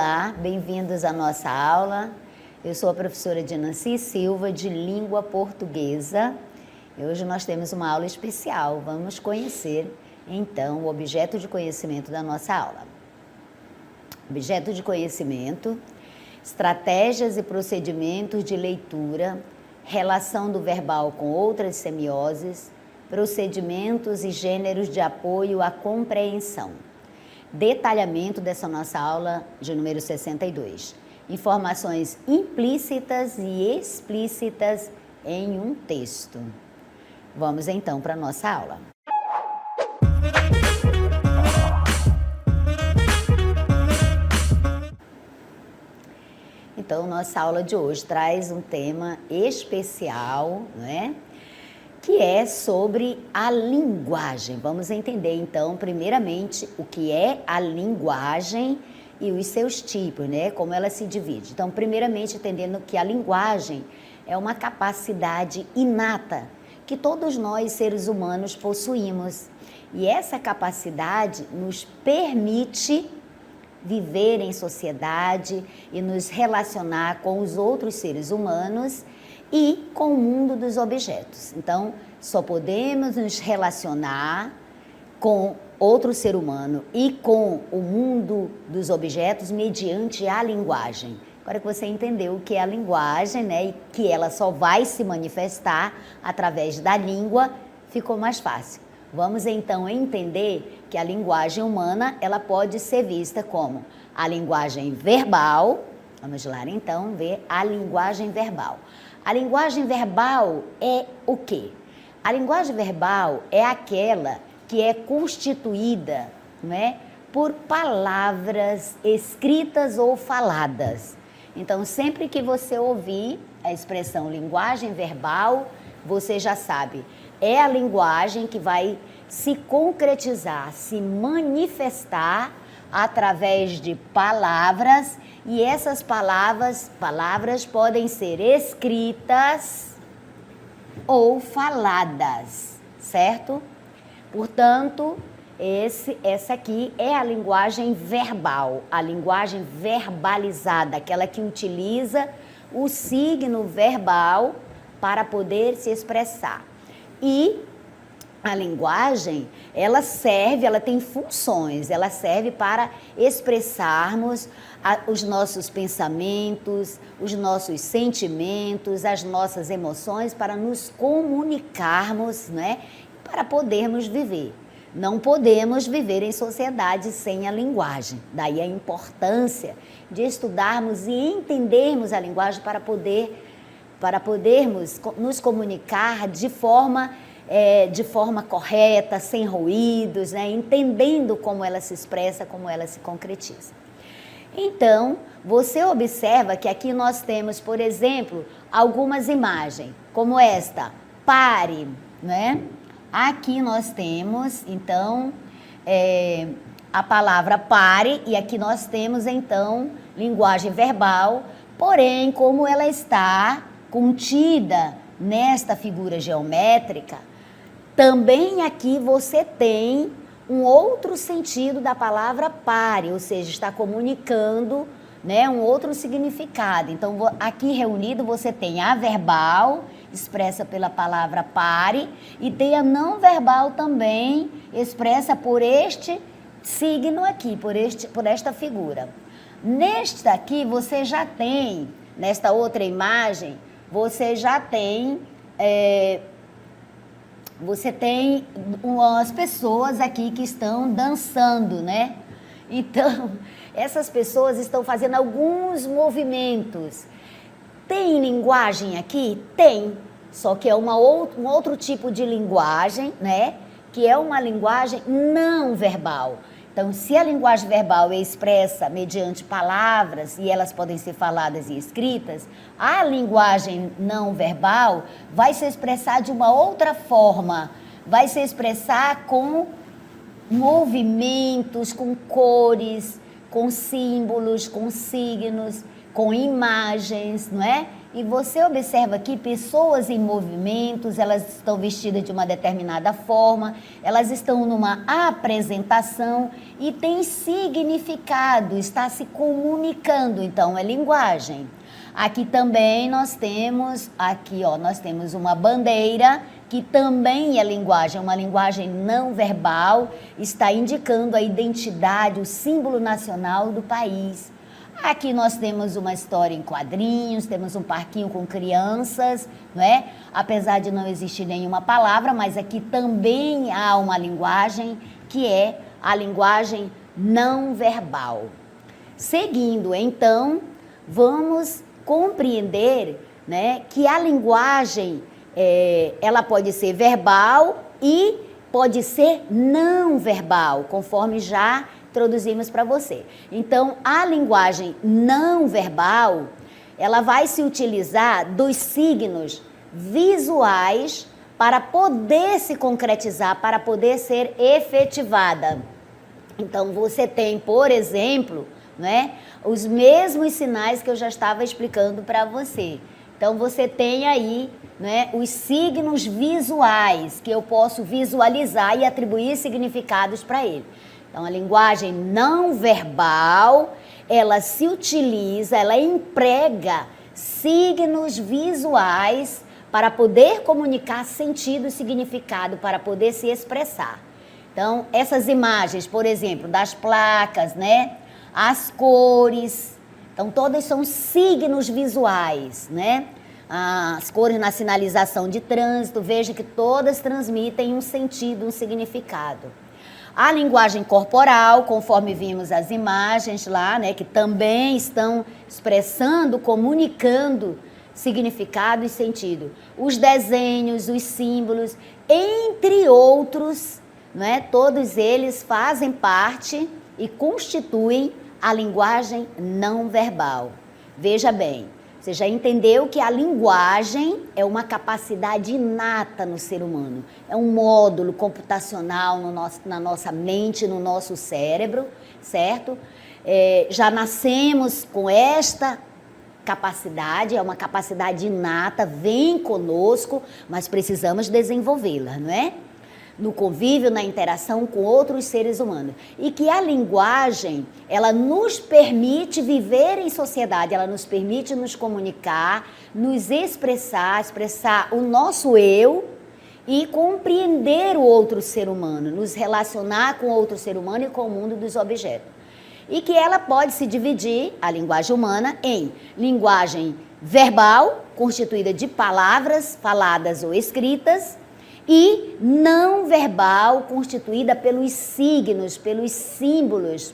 Olá, bem-vindos à nossa aula. Eu sou a professora Dinancy Silva, de Língua Portuguesa. E hoje nós temos uma aula especial. Vamos conhecer, então, o objeto de conhecimento da nossa aula. Objeto de conhecimento, estratégias e procedimentos de leitura, relação do verbal com outras semioses, procedimentos e gêneros de apoio à compreensão. Detalhamento dessa nossa aula de número 62. Informações implícitas e explícitas em um texto. Vamos então para a nossa aula. Então, nossa aula de hoje traz um tema especial, não é? Que é sobre a linguagem. Vamos entender, então, primeiramente, o que é a linguagem e os seus tipos, né? Como ela se divide. Então, primeiramente, entendendo que a linguagem é uma capacidade inata que todos nós, seres humanos, possuímos. E essa capacidade nos permite viver em sociedade e nos relacionar com os outros seres humanos e com o mundo dos objetos. Então, só podemos nos relacionar com outro ser humano e com o mundo dos objetos mediante a linguagem. Agora que você entendeu o que é a linguagem, né, e que ela só vai se manifestar através da língua, ficou mais fácil. Vamos então entender que a linguagem humana, ela pode ser vista como a linguagem verbal. Vamos lá então ver a linguagem verbal. A linguagem verbal é o quê? A linguagem verbal é aquela que é constituída, não é, por palavras escritas ou faladas. Então, sempre que você ouvir a expressão linguagem verbal, você já sabe, é a linguagem que vai se concretizar, se manifestar através de palavras, e essas palavras podem ser escritas ou faladas, certo? Portanto, essa aqui é a linguagem verbal, a linguagem verbalizada, aquela que utiliza o signo verbal para poder se expressar. E a linguagem, ela tem funções, ela serve para expressarmos os nossos pensamentos, os nossos sentimentos, as nossas emoções, para nos comunicarmos, né? Para podermos viver. Não podemos viver em sociedade sem a linguagem. Daí a importância de estudarmos e entendermos a linguagem para podermos nos comunicar de forma correta, sem ruídos, né? Entendendo como ela se expressa, como ela se concretiza. Então, você observa que aqui nós temos, por exemplo, algumas imagens, como esta, pare, né? Aqui nós temos, então, a palavra pare, e aqui nós temos, então, linguagem verbal, porém, como ela está contida nesta figura geométrica, também aqui você tem um outro sentido da palavra pare, ou seja, está comunicando, né, um outro significado. Então, aqui reunido você tem a verbal, expressa pela palavra pare, e tem a não verbal também, expressa por este signo aqui, por esta figura. Nesta aqui você já tem, nesta outra imagem, você já tem umas pessoas aqui que estão dançando, né? Então, essas pessoas estão fazendo alguns movimentos. Tem linguagem aqui? Tem. Só que é um outro tipo de linguagem, né? Que é uma linguagem não verbal. Então, se a linguagem verbal é expressa mediante palavras, e elas podem ser faladas e escritas, a linguagem não verbal vai se expressar de uma outra forma, vai se expressar com movimentos, com cores, com símbolos, com signos, com imagens, não é? E você observa que pessoas em movimentos, elas estão vestidas de uma determinada forma, elas estão numa apresentação e tem significado, está se comunicando, então é linguagem. Aqui também nós temos, nós temos uma bandeira que também é linguagem, uma linguagem não verbal, está indicando a identidade, o símbolo nacional do país. Aqui nós temos uma história em quadrinhos, temos um parquinho com crianças, não é? Apesar de não existir nenhuma palavra, mas aqui também há uma linguagem que é a linguagem não verbal. Seguindo, então, vamos compreender, né, que a linguagem, ela pode ser verbal e pode ser não verbal, conforme já introduzimos para você. Então, a linguagem não verbal, ela vai se utilizar dos signos visuais para poder se concretizar, para poder ser efetivada. Então, você tem, por exemplo, né, os mesmos sinais que eu já estava explicando para você. Então, você tem aí, né, os signos visuais que eu posso visualizar e atribuir significados para ele. Então, a linguagem não verbal, ela se utiliza, ela emprega signos visuais para poder comunicar sentido e significado, para poder se expressar. Então, essas imagens, por exemplo, das placas, né? As cores, então todas são signos visuais, né? As cores na sinalização de trânsito, veja que todas transmitem um sentido, um significado. A linguagem corporal, conforme vimos as imagens lá, né, que também estão expressando, comunicando significado e sentido. Os desenhos, os símbolos, entre outros, né, todos eles fazem parte e constituem a linguagem não verbal. Veja bem, você já entendeu que a linguagem é uma capacidade inata no ser humano. É um módulo computacional na nossa mente, no nosso cérebro, certo? Já nascemos com esta capacidade, é uma capacidade inata, vem conosco, mas precisamos desenvolvê-la, não é? No convívio, na interação com outros seres humanos. E que a linguagem, ela nos permite viver em sociedade, ela nos permite nos comunicar, nos expressar o nosso eu e compreender o outro ser humano, nos relacionar com o outro ser humano e com o mundo dos objetos. E que ela pode se dividir, a linguagem humana, em linguagem verbal, constituída de palavras faladas ou escritas, e não verbal, constituída pelos signos, pelos símbolos,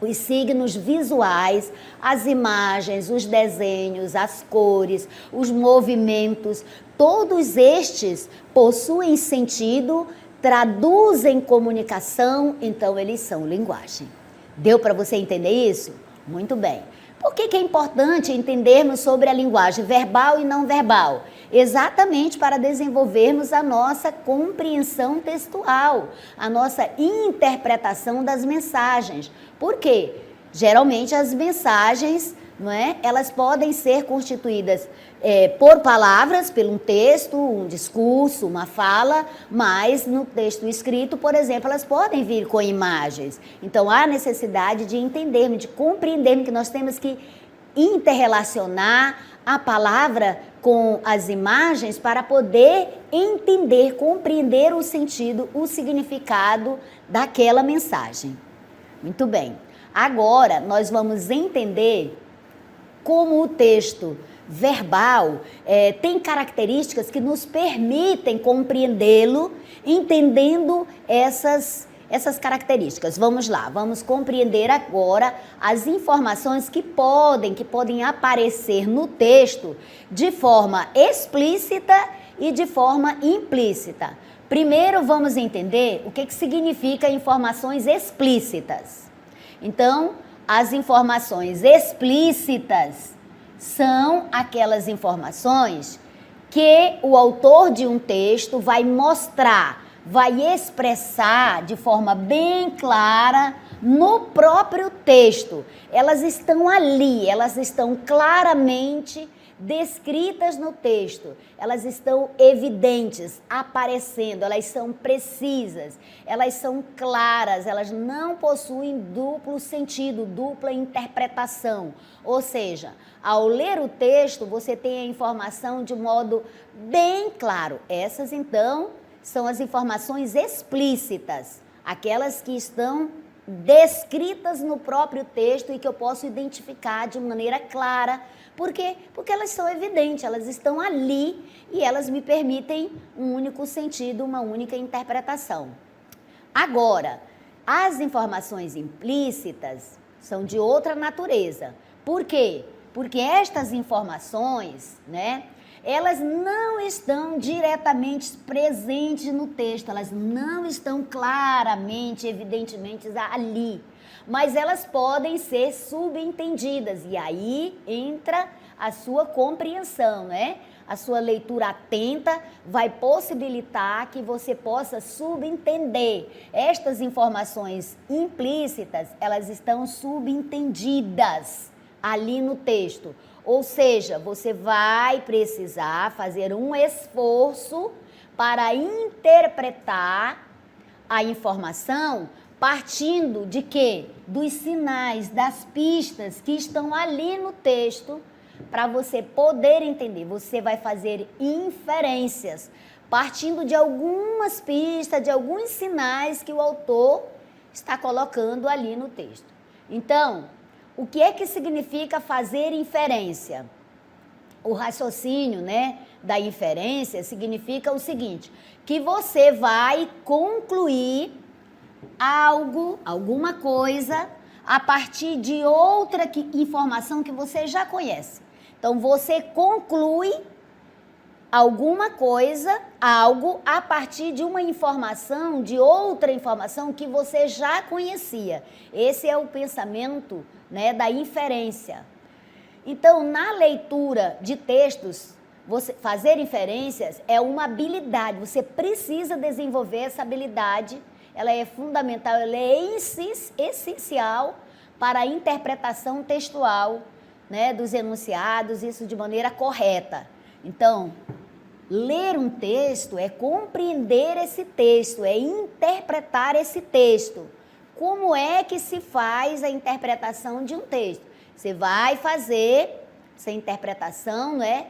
os signos visuais, as imagens, os desenhos, as cores, os movimentos, todos estes possuem sentido, traduzem comunicação, então eles são linguagem. Deu para você entender isso? Muito bem. Por que é importante entendermos sobre a linguagem verbal e não verbal? Exatamente para desenvolvermos a nossa compreensão textual, a nossa interpretação das mensagens. Por quê? Geralmente as mensagens, não é? Elas podem ser constituídas por palavras, por um texto, um discurso, uma fala, mas no texto escrito, por exemplo, elas podem vir com imagens. Então há necessidade de entendermos, de compreendermos que nós temos que interrelacionar a palavra com as imagens para poder entender, compreender o sentido, o significado daquela mensagem. Muito bem. Agora nós vamos entender como o texto verbal tem características que nos permitem compreendê-lo, entendendo essas características. Vamos lá, vamos compreender agora as informações que podem aparecer no texto de forma explícita e de forma implícita. Primeiro vamos entender o que significa informações explícitas. Então, as informações explícitas são aquelas informações que o autor de um texto vai mostrar, vai expressar de forma bem clara no próprio texto. Elas estão ali, elas estão claramente descritas no texto, elas estão evidentes, aparecendo, elas são precisas, elas são claras, elas não possuem duplo sentido, dupla interpretação. Ou seja, ao ler o texto, você tem a informação de modo bem claro. Essas, então, são as informações explícitas, aquelas que estão descritas no próprio texto e que eu posso identificar de maneira clara. Por quê? Porque elas são evidentes, elas estão ali e elas me permitem um único sentido, uma única interpretação. Agora, as informações implícitas são de outra natureza. Por quê? Porque estas informações, né, elas não estão diretamente presentes no texto, elas não estão claramente, evidentemente ali, mas elas podem ser subentendidas e aí entra a sua compreensão, né? A sua leitura atenta vai possibilitar que você possa subentender. Estas informações implícitas, elas estão subentendidas ali no texto. Ou seja, você vai precisar fazer um esforço para interpretar a informação partindo de quê? Dos sinais, das pistas que estão ali no texto para você poder entender. Você vai fazer inferências partindo de algumas pistas, de alguns sinais que o autor está colocando ali no texto. Então, o que é que significa fazer inferência? O raciocínio, né, da inferência significa o seguinte, que você vai concluir algo, alguma coisa, a partir de outra informação que você já conhece. Então, você conclui alguma coisa, algo, a partir de uma informação, de outra informação que você já conhecia. Esse é o pensamento, né, da inferência. Então, na leitura de textos, você fazer inferências é uma habilidade, você precisa desenvolver essa habilidade, ela é fundamental, ela é essencial para a interpretação textual, né, dos enunciados, isso de maneira correta. Então, ler um texto é compreender esse texto, é interpretar esse texto. Como é que se faz a interpretação de um texto? Você vai fazer essa interpretação, né,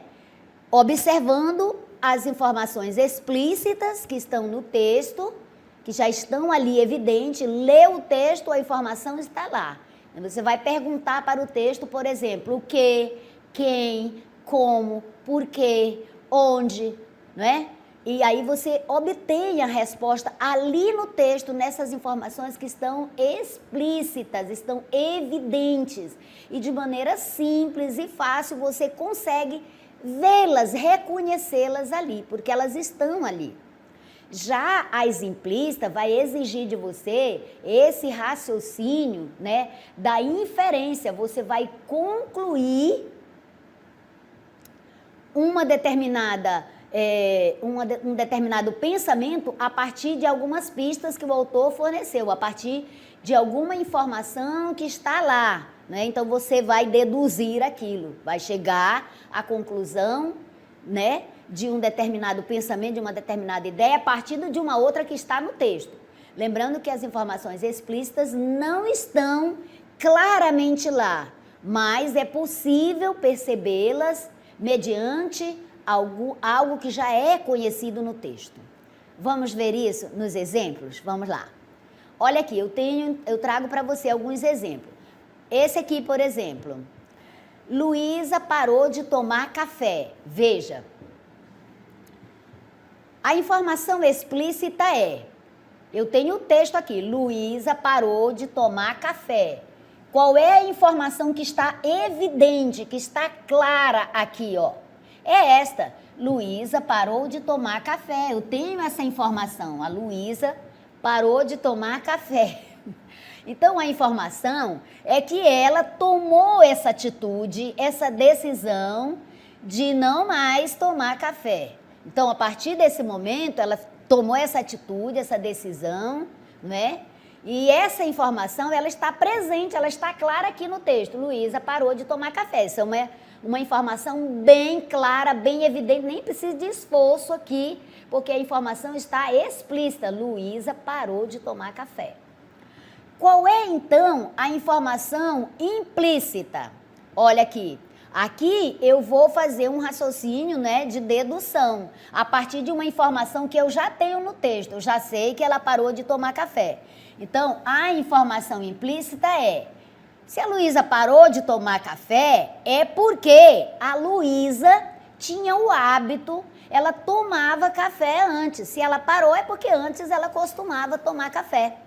observando as informações explícitas que estão no texto, que já estão ali evidentes, lê o texto, a informação está lá. Você vai perguntar para o texto, por exemplo, o que, quem, como, por quê, onde, não é? E aí você obtém a resposta ali no texto, nessas informações que estão explícitas, estão evidentes. E de maneira simples e fácil você consegue vê-las, reconhecê-las ali, porque elas estão ali. Já as implícitas vai exigir de você esse raciocínio, né, da inferência. Você vai concluir um determinado pensamento a partir de algumas pistas que o autor forneceu, a partir de alguma informação que está lá, né? Então você vai deduzir aquilo, vai chegar à conclusão, né, de um determinado pensamento, de uma determinada ideia, a partir de uma outra que está no texto. Lembrando que as informações explícitas não estão claramente lá, mas é possível percebê-las mediante algo que já é conhecido no texto. Vamos ver isso nos exemplos? Vamos lá. Olha aqui, eu trago para você alguns exemplos. Esse aqui, por exemplo, Luísa parou de tomar café. Veja, a informação explícita é, eu tenho o texto aqui, Luísa parou de tomar café. Qual é a informação que está evidente, que está clara aqui, ó? É esta, Luísa parou de tomar café. Eu tenho essa informação, a Luísa parou de tomar café. Então, a informação é que ela tomou essa atitude, essa decisão de não mais tomar café. Então, a partir desse momento, ela tomou essa atitude, essa decisão, né? E essa informação, ela está presente, ela está clara aqui no texto. Luísa parou de tomar café. Isso é uma informação bem clara, bem evidente, nem precisa de esforço aqui, porque a informação está explícita. Luísa parou de tomar café. Qual é, então, a informação implícita? Olha aqui. Aqui eu vou fazer um raciocínio, né, de dedução, a partir de uma informação que eu já tenho no texto. Eu já sei que ela parou de tomar café. Então, a informação implícita é: se a Luísa parou de tomar café, é porque a Luísa tinha o hábito, ela tomava café antes. Se ela parou, é porque antes ela costumava tomar café.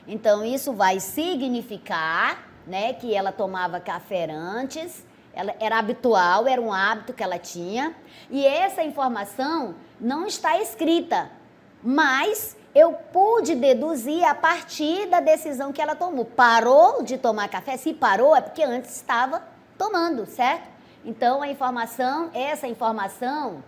Então, isso vai significar, né, que ela tomava café antes. Ela era habitual, era um hábito que ela tinha, e essa informação não está escrita, mas eu pude deduzir a partir da decisão que ela tomou. Parou de tomar café? Se parou, é porque antes estava tomando, certo? Então, essa informação,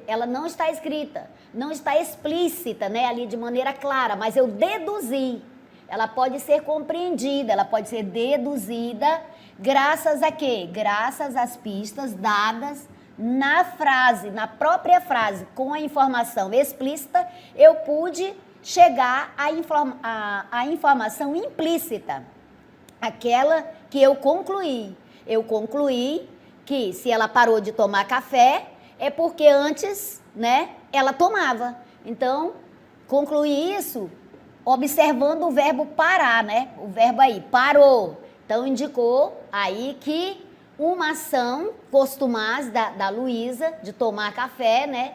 ela não está escrita, não está explícita, né, ali de maneira clara, mas eu deduzi. Ela pode ser compreendida, ela pode ser deduzida. Graças a quê? Graças às pistas dadas na frase, na própria frase, com a informação explícita, eu pude chegar à informação implícita, aquela que eu concluí. Eu concluí que se ela parou de tomar café, é porque antes, né, ela tomava. Então, concluí isso observando o verbo parar, né? O verbo aí, parou. Então, indicou aí que uma ação costumaz da Luísa, de tomar café, né?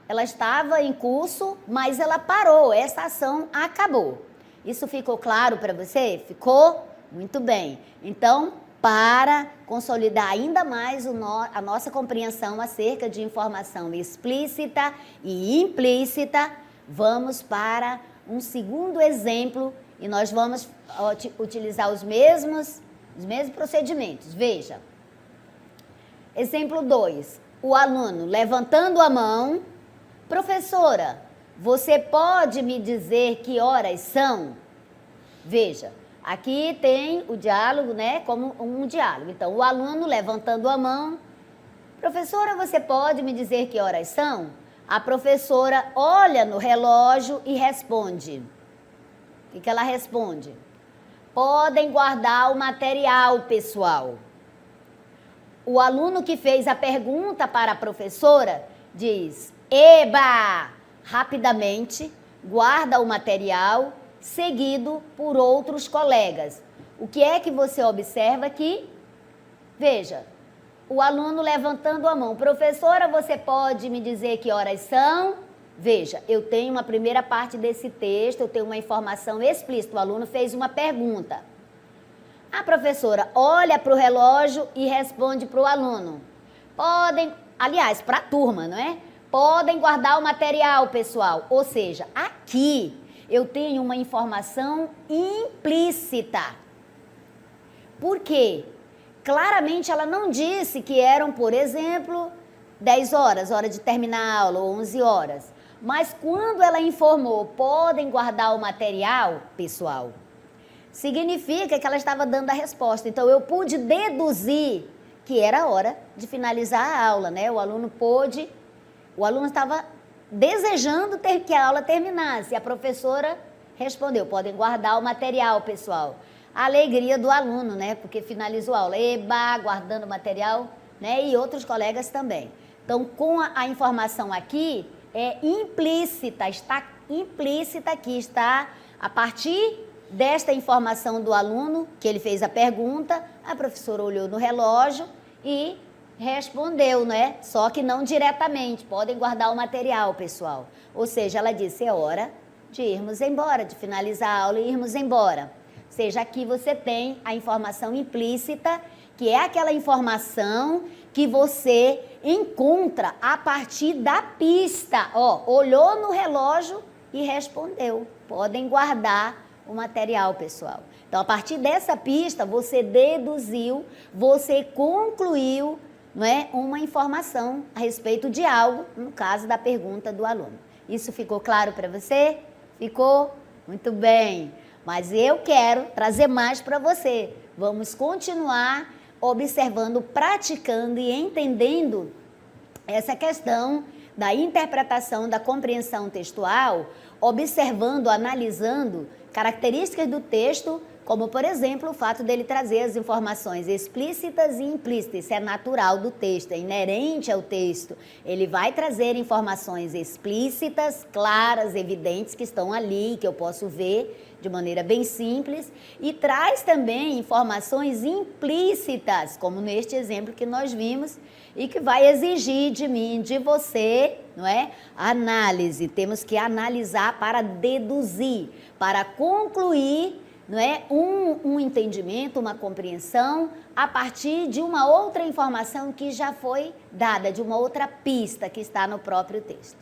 Ela estava em curso, mas ela parou, essa ação acabou. Isso ficou claro para você? Ficou? Muito bem. Então, para consolidar ainda mais a nossa compreensão acerca de informação explícita e implícita, vamos para um segundo exemplo e nós vamos utilizar os mesmos procedimentos. Veja. Exemplo 2. O aluno levantando a mão: professora, você pode me dizer que horas são? Veja, aqui tem o diálogo, né, como um diálogo. Então, o aluno levantando a mão: professora, você pode me dizer que horas são? A professora olha no relógio e responde. O que ela responde? Podem guardar o material, pessoal. O aluno que fez a pergunta para a professora diz: eba! Rapidamente guarda o material, seguido por outros colegas. O que é que você observa aqui? Veja, o aluno levantando a mão: professora, você pode me dizer que horas são? Veja, eu tenho uma primeira parte desse texto, eu tenho uma informação explícita. O aluno fez uma pergunta. A professora olha para o relógio e responde para o aluno: podem, aliás, para a turma, não é? Podem guardar o material, pessoal. Ou seja, aqui eu tenho uma informação implícita. Por quê? Claramente ela não disse que eram, por exemplo, 10 horas, hora de terminar a aula, ou 11 horas. Mas quando ela informou: podem guardar o material, pessoal, significa que ela estava dando a resposta. Então, eu pude deduzir que era hora de finalizar a aula, né? O aluno estava desejando que a aula terminasse. A professora respondeu: podem guardar o material, pessoal. A alegria do aluno, né? Porque finalizou a aula. Eba, guardando o material, né? E outros colegas também. Então, com a informação aqui, é implícita, está implícita aqui, está a partir desta informação do aluno, que ele fez a pergunta, a professora olhou no relógio e respondeu, né? Só que não diretamente: podem guardar o material, pessoal. Ou seja, ela disse: é hora de irmos embora, de finalizar a aula e irmos embora. Ou seja, aqui você tem a informação implícita, que é aquela informação que você encontra a partir da pista. Ó, olhou no relógio e respondeu: podem guardar o material, pessoal. Então, a partir dessa pista, você deduziu, você concluiu, não é, uma informação a respeito de algo, no caso da pergunta do aluno. Isso ficou claro para você? Ficou? Muito bem. Mas eu quero trazer mais para você. Vamos continuar observando, praticando e entendendo essa questão da interpretação, da compreensão textual, observando, analisando características do texto, como, por exemplo, o fato dele trazer as informações explícitas e implícitas. Isso é natural do texto, é inerente ao texto. Ele vai trazer informações explícitas, claras, evidentes, que estão ali, que eu posso ver de maneira bem simples, e traz também informações implícitas, como neste exemplo que nós vimos, e que vai exigir de mim, de você, não é? Análise. Temos que analisar para deduzir, para concluir, não é? Um entendimento, uma compreensão a partir de uma outra informação que já foi dada, de uma outra pista que está no próprio texto.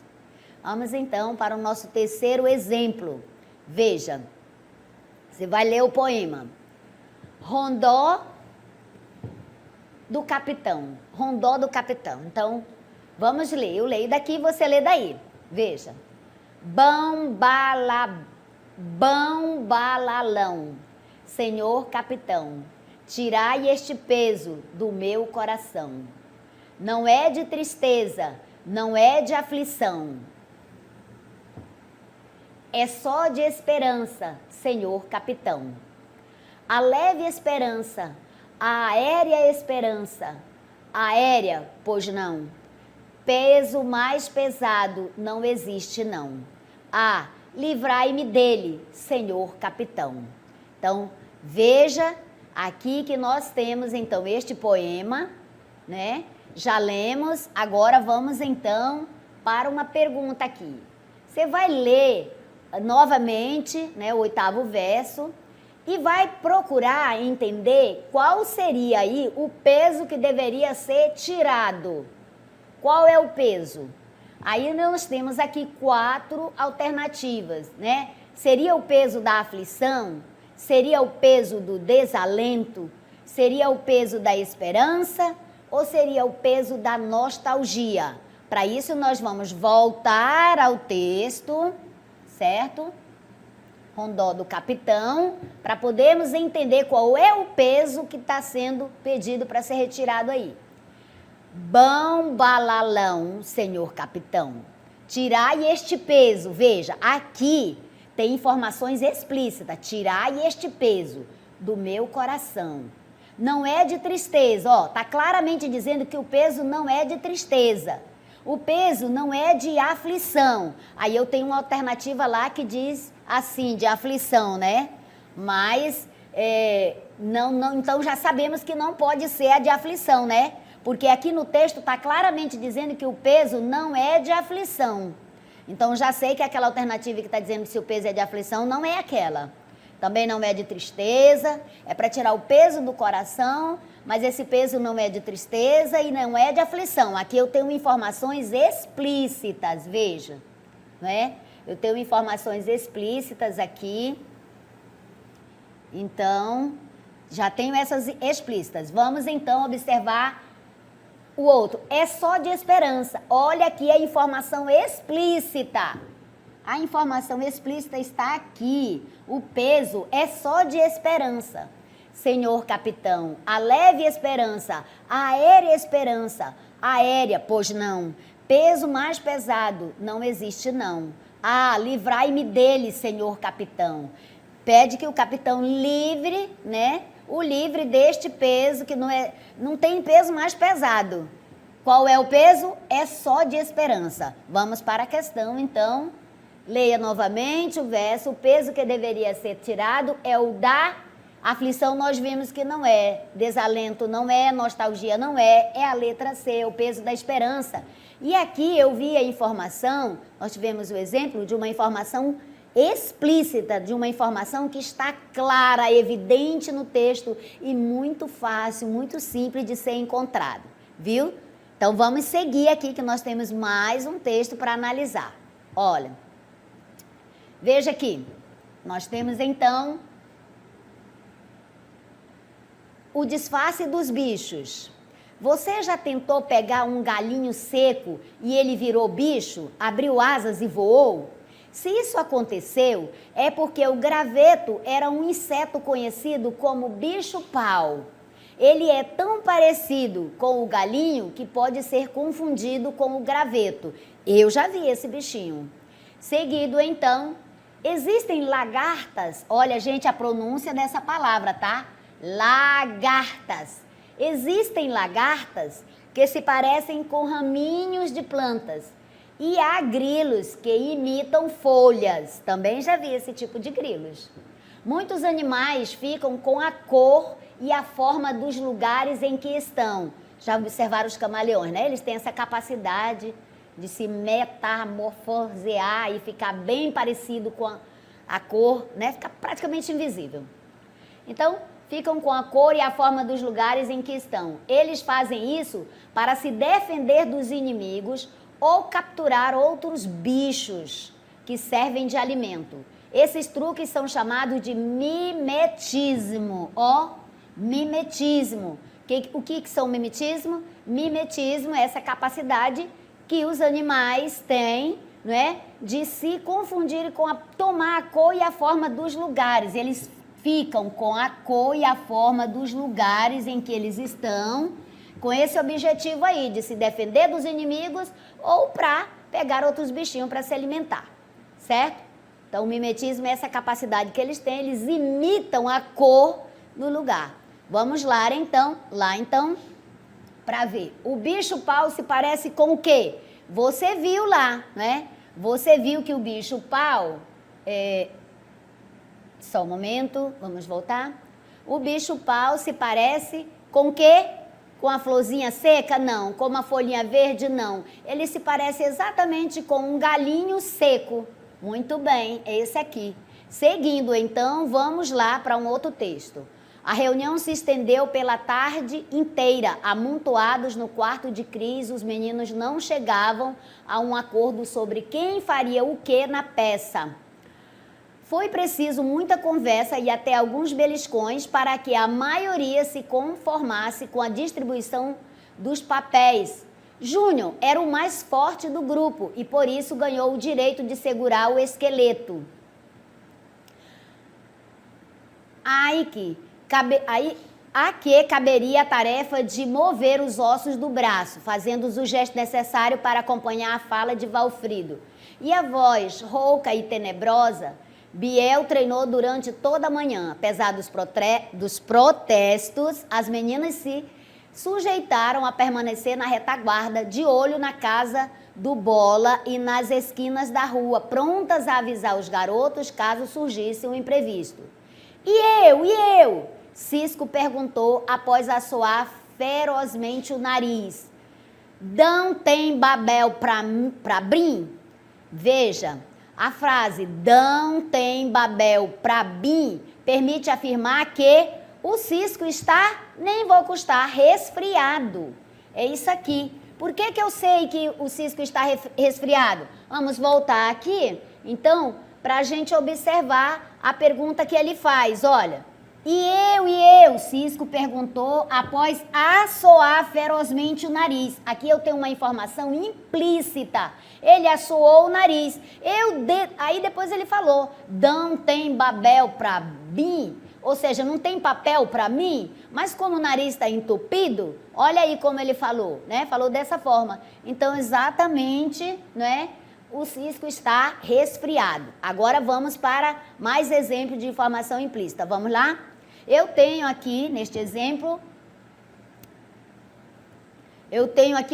Vamos então para o nosso terceiro exemplo. Veja, você vai ler o poema Rondó do Capitão. Rondó do Capitão. Então, vamos ler. Eu leio daqui, você lê daí. Veja. Bão balalão, senhor capitão, tirai este peso do meu coração. Não é de tristeza, não é de aflição. É só de esperança, senhor capitão. A leve esperança, a aérea esperança. Aérea, pois não. Peso mais pesado não existe, não. Livrai-me dele, senhor capitão. Então, veja aqui que nós temos, então, este poema, né? Já lemos, agora vamos, então, para uma pergunta aqui. Você vai ler novamente, né, o 8º verso e vai procurar entender qual seria aí o peso que deveria ser tirado. Qual é o peso? Aí nós temos aqui 4 alternativas, né? Seria o peso da aflição? Seria o peso do desalento? Seria o peso da esperança? Ou seria o peso da nostalgia? Para isso nós vamos voltar ao texto, certo? Rondó do Capitão, para podermos entender qual é o peso que está sendo pedido para ser retirado aí. Bão balalão, senhor capitão, tirai este peso. Veja, aqui tem informações explícitas. Tirai este peso do meu coração. Não é de tristeza, ó, tá claramente dizendo que o peso não é de tristeza. O peso não é de aflição. Aí eu tenho uma alternativa lá que diz assim, de aflição, né? Mas, então já sabemos que não pode ser a de aflição, né? Porque aqui no texto está claramente dizendo que o peso não é de aflição. Então, já sei que aquela alternativa que está dizendo que se o peso é de aflição, não é aquela. Também não é de tristeza, é para tirar o peso do coração, mas esse peso não é de tristeza e não é de aflição. Aqui eu tenho informações explícitas, veja, né? Eu tenho informações explícitas aqui. Então, já tenho essas explícitas. Vamos então observar o outro. É só de esperança. Olha aqui a informação explícita. A informação explícita está aqui. O peso é só de esperança. Senhor capitão, a leve esperança, a aérea esperança. Aérea, pois não. Peso mais pesado não existe, não. Livrai-me dele, senhor capitão. Pede que o capitão livre, né? O livre deste peso, que não tem peso mais pesado. Qual é o peso? É só de esperança. Vamos para a questão, então. Leia novamente o verso. O peso que deveria ser tirado é o da aflição. Nós vimos que não é. Desalento não é. Nostalgia não é. É a letra C, o peso da esperança. E aqui eu vi a informação, nós tivemos o exemplo de uma informação explícita, de uma informação que está clara, evidente no texto e muito fácil, muito simples de ser encontrado, viu? Então vamos seguir aqui que nós temos mais um texto para analisar. Olha, veja aqui, nós temos então o disfarce dos bichos. Você já tentou pegar um galinho seco e ele virou bicho, abriu asas e voou? Se isso aconteceu, é porque o graveto era um inseto conhecido como bicho-pau. Ele é tão parecido com o galinho que pode ser confundido com o graveto. Eu já vi esse bichinho. Seguido, então, existem lagartas. Olha, gente, a pronúncia dessa palavra, tá? Lagartas. Existem lagartas que se parecem com raminhos de plantas. E há grilos que imitam folhas. Também já vi esse tipo de grilos. Muitos animais ficam com a cor e a forma dos lugares em que estão. Já observaram os camaleões, né? Eles têm essa capacidade de se metamorfosear e ficar bem parecido com a cor, né? Ficar praticamente invisível. Então, ficam com a cor e a forma dos lugares em que estão. Eles fazem isso para se defender dos inimigos ou capturar outros bichos que servem de alimento. Esses truques são chamados de mimetismo. Mimetismo. O que são mimetismo? Mimetismo é essa capacidade que os animais têm, não é, de se confundir com tomar a cor e a forma dos lugares. Eles ficam com a cor e a forma dos lugares em que eles estão, com esse objetivo aí, de se defender dos inimigos ou para pegar outros bichinhos para se alimentar, certo? Então, o mimetismo é essa capacidade que eles têm, eles imitam a cor no lugar. Vamos lá, então, para ver. O bicho-pau se parece com o quê? Você viu lá, né? Você viu que o bicho-pau Só um momento, vamos voltar. O bicho-pau se parece com o quê? Com a florzinha seca? Não. Com uma folhinha verde? Não. Ele se parece exatamente com um galinho seco. Muito bem, é esse aqui. Seguindo, então, vamos lá para um outro texto. A reunião se estendeu pela tarde inteira. Amontoados no quarto de Cris, os meninos não chegavam a um acordo sobre quem faria o que na peça. Foi preciso muita conversa e até alguns beliscões para que a maioria se conformasse com a distribuição dos papéis. Júnior era o mais forte do grupo e por isso ganhou o direito de segurar o esqueleto. A que caberia a tarefa de mover os ossos do braço, fazendo o gesto necessário para acompanhar a fala de Valfrido. E a voz rouca e tenebrosa, Biel treinou durante toda a manhã. Apesar dos protestos, as meninas se sujeitaram a permanecer na retaguarda, de olho na casa do Bola e nas esquinas da rua, prontas a avisar os garotos caso surgisse um imprevisto. E eu? Cisco perguntou após assoar ferozmente o nariz. Não tem Babel pra Brim? Veja, a frase não tem Babel pra Brim permite afirmar que o Cisco está, nem vou custar, resfriado. É isso aqui. Por que eu sei que o Cisco está resfriado? Vamos voltar aqui, então, para a gente observar a pergunta que ele faz. Olha, e eu? Cisco perguntou após assoar ferozmente o nariz. Aqui eu tenho uma informação implícita. Ele assoou o nariz. Aí depois ele falou, não tem Babel para mim? Ou seja, não tem papel para mim? Mas como o nariz está entupido, olha aí como ele falou, né? Falou dessa forma. Então, exatamente, né? O Cisco está resfriado. Agora vamos para mais exemplo de informação implícita. Vamos lá? Eu tenho aqui, neste exemplo,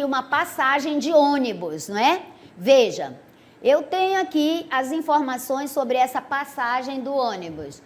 uma passagem de ônibus, não é? Veja, eu tenho aqui as informações sobre essa passagem do ônibus.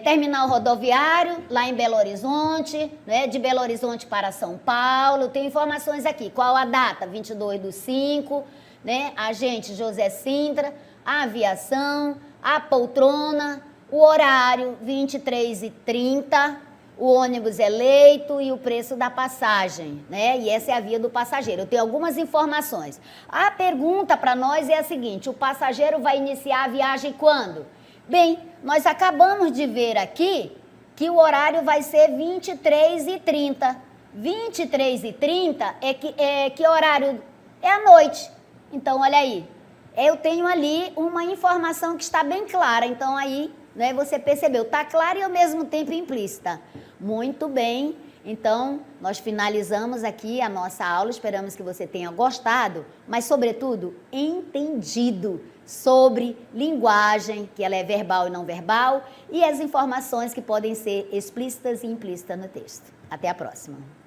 Terminal rodoviário, lá em Belo Horizonte, né? De Belo Horizonte para São Paulo. Tem informações aqui. Qual a data? 22/5, né? Agente José Sintra, a aviação, a poltrona, o horário 23h30, o ônibus eleito e o preço da passagem, né? E essa é a via do passageiro. Eu tenho algumas informações. A pergunta para nós é a seguinte: o passageiro vai iniciar a viagem quando? Bem, nós acabamos de ver aqui que o horário vai ser 23h30. 23h30 é que horário? É à noite. Então, olha aí. Eu tenho ali uma informação que está bem clara. Então, aí, né, você percebeu, está clara e ao mesmo tempo implícita. Muito bem. Então, nós finalizamos aqui a nossa aula, esperamos que você tenha gostado, mas, sobretudo, entendido sobre linguagem, que ela é verbal e não verbal, e as informações que podem ser explícitas e implícitas no texto. Até a próxima!